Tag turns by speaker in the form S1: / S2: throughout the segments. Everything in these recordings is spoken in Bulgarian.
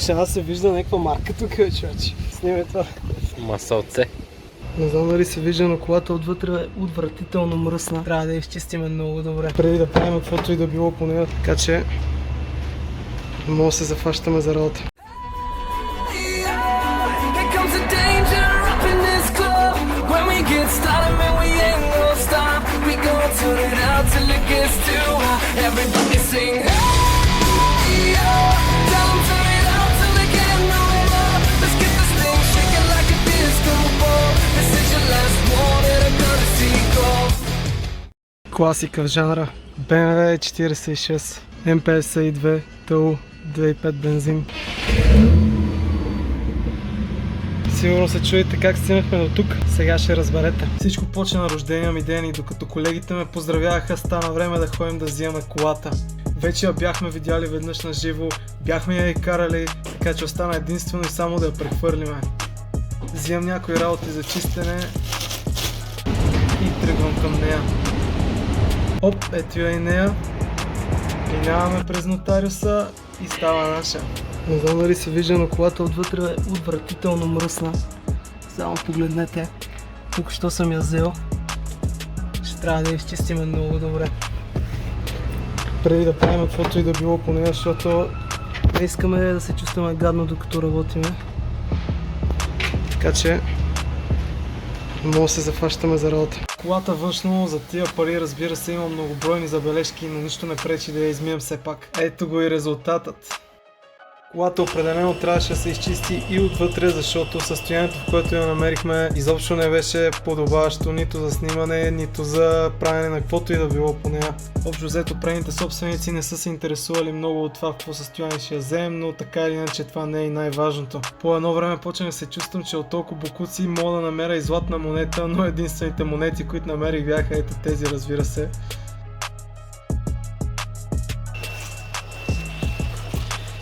S1: Почна да се вижда някаква марка тук, човече. Снимай това.
S2: Масълце.
S1: Не знам дали се вижда, но колата отвътре е отвратително мръсна. Трябва да я изчистиме много добре, преди да правим каквото и да било по нея. Така че може да се зафащаме за работа. Класика в жанра BMW 46 M52 ТУ 2.5 бензин. Сигурно се чуете как стигнахме до тук, сега ще разберете. Всичко почна на рождения ми ден и докато колегите ме поздравяха, стана време да ходим да взимаме колата. Вече я бяхме видяли веднъж на живо, бяхме я и карали, така че остана единствено и само да я прехвърлиме. Взимам някои работи за чистене и тръгвам към нея. Оп, ето я и нея. Минаваме през нотариуса и става наша. Не знам дали се вижда, но колата отвътре е отвратително мръсна. Само погледнете. Тук що съм я взел. Ще трябва да я изчистиме много добре, преди да правим каквото и да било по нея, защото не искаме да се чувстваме гадно докато работиме. Така че може да се зафащаме за работа. Колата външно за тия пари, разбира се, има многобройни забележки, но нищо не пречи да я измием все пак. Ето го и резултатът. Колата определено трябваше да се изчисти и отвътре, защото състоянието, в което я намерихме, изобщо не беше подобаващо нито за снимане, нито за правене на каквото и да било по нея. Общо взето предните собственици не са се интересували много от това в какво състояние ще я вземем, но така или иначе това не е и най-важното. По едно време почнах да се чувствам, че от толкова бокуци мога да намеря и златна монета, но единствените монети, които намерих, бяха ето тези, разбира се.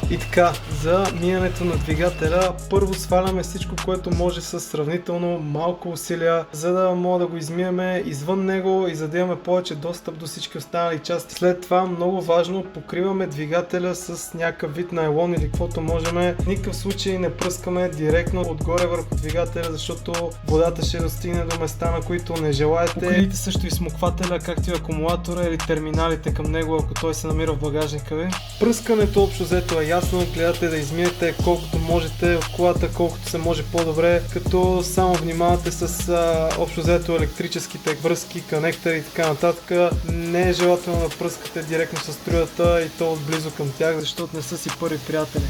S1: И така, за миенето на двигателя, първо сваляме всичко, което може с сравнително малко усилия, за да мога да го измиеме извън него и за да имаме повече достъп до всички останали части. След това, много важно, покриваме двигателя с някакъв вид найлон или каквото можем. В никакъв случай не пръскаме директно отгоре върху двигателя, защото водата ще достигне до места, на които не желаете. Покрийте също и смуквателя, както и акумулатора или терминалите към него, ако той се намира в багажника ви. Пръскането общо взето е ясно, гледате да измиете колкото можете от колата, колкото се може по-добре, като само внимавате с общо взето електрическите връзки, конектори и така нататък. Не е желателно да пръскате директно с струята и то отблизо към тях, защото не са си първи приятели.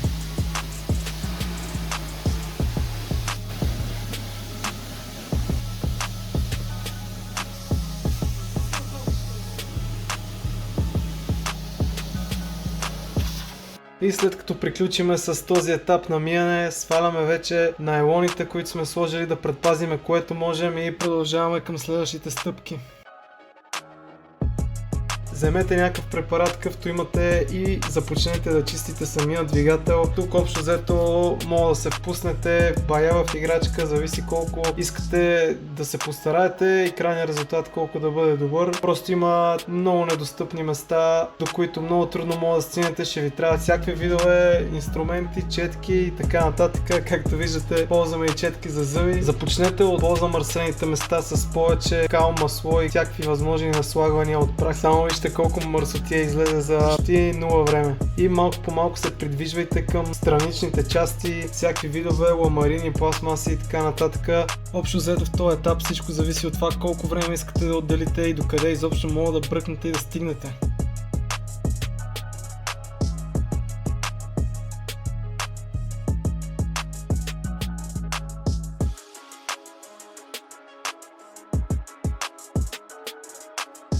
S1: И след като приключиме с този етап на миене, сваляме вече найлоните, които сме сложили да предпазиме което можем и продължаваме към следващите стъпки. Вземете някакъв препарат, какъвто имате и започнете да чистите самия двигател. Тук общо взето мога да се впуснете бая в играчка, зависи колко искате да се постараете и крайният резултат колко да бъде добър. Просто има много недостъпни места, до които много трудно мога да стигнете, ще ви трябват всякакви видове инструменти, четки и така нататък. Както виждате, ползваме и четки за зъби. Започнете от по-замърсените места с повече кал, масло и всякакви възможни наслагвания от прах. Само вижте колко мърсотия излезе за почти 0 време. И малко по малко се придвижвайте към страничните части, всякакви видове ламарини, пластмаси и така нататък. Общо взето в този етап всичко зависи от това колко време искате да отделите и докъде изобщо мога да бръкнете и да стигнете.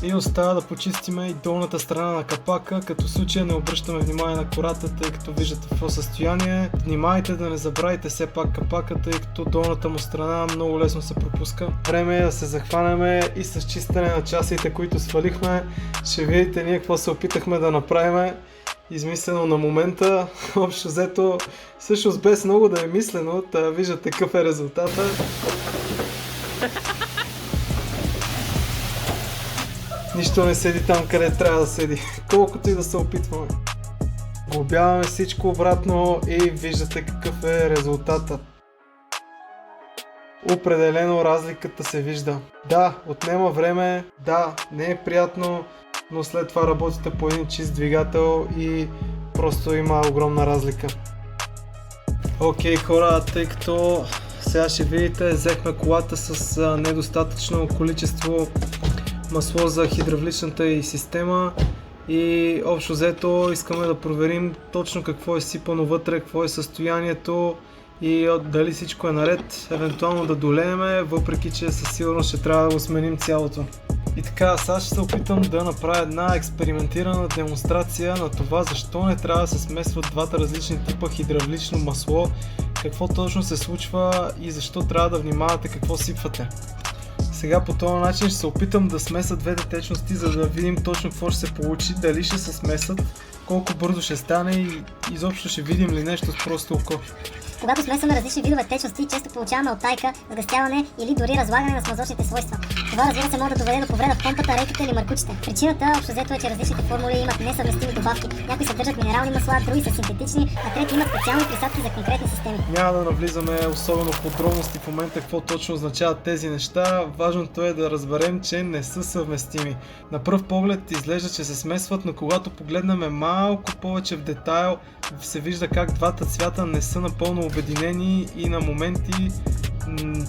S1: И остава да почистиме и долната страна на капака, като в случая не обръщаме внимание на кората, тъй като виждате в какво състояние. Внимайте да не забравите все пак капака, тъй като долната му страна много лесно се пропуска. Време е да се захванеме и с чистене на частите, които свалихме. Ще видите ние какво се опитахме да направим. Измислено на момента, общо взето, всъщност без много да е мислено, да виждате какъв е резултата. Нищо не седи там, къде трябва да седи, колкото и да се опитваме. Глобяваме всичко обратно и виждате какъв е резултатът. Определено разликата се вижда. Да, отнема време, да, не е приятно, но след това работите по един чист двигател и просто има огромна разлика. Окей, хора, тъй като сега ще видите, взехме колата с недостатъчно количество масло за хидравличната и система и общо взето искаме да проверим точно какво е сипано вътре, какво е състоянието и дали всичко е наред, евентуално да долееме, въпреки че със сигурност ще трябва да го сменим цялото. И така, сега ще се опитам да направя една експериментирана демонстрация на това защо не трябва да се смесват двата различни типа хидравлично масло, какво точно се случва и защо трябва да внимавате какво сипвате. Сега по този начин ще се опитам да смеса двете течности, за да видим точно какво ще се получи, дали ще се смесат, колко бързо ще стане и изобщо ще видим ли нещо с просто око.
S2: Когато смесваме различни видове течности, често получаваме оттайка, сгъстяване или дори разлагане на смазочните свойства. Това, разбира се, може да доведе до повреда в помпата, рейката или маркучите. Причината общо взето е, че различните формули имат несъвместими добавки. Някои съдържат минерални масла, други са синтетични, а трети имат специални присадки за конкретни системи.
S1: Няма да навлизаме особено в подробности в момента какво точно означават тези неща. Важното е да разберем, че не са съвместими. На пръв поглед изглежда, че се смесват, но когато погледнем малко повече в детайл, се вижда как двата цвята не са напълно обединени и на моменти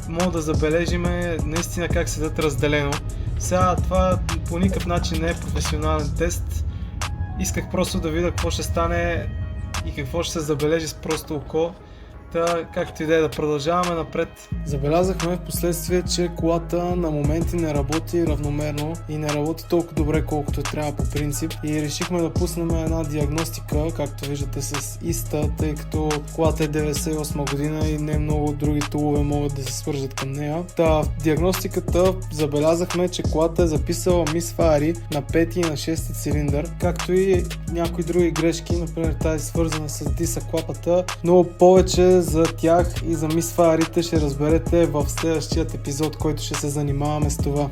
S1: мога да забележиме наистина как седят разделено. Сега това по никакъв начин не е професионален тест. Исках просто да видя какво ще стане и какво ще се забележи с просто око. Та, както и да продължаваме напред. Забелязахме в последствие, че колата на моменти не работи равномерно и не работи толкова добре, колкото трябва по принцип. И решихме да пуснем една диагностика, както виждате с ИСТА, тъй като колата е 98 година и не много други тулове могат да се свържат към нея. Та, в диагностиката забелязахме, че колата е записала мисфари на 5 и на 6 цилиндър, както и някои други грешки, например тази свързана с диса клапата, но повече за тях и за мисфарите ще разберете в следващия епизод, който ще се занимаваме с това.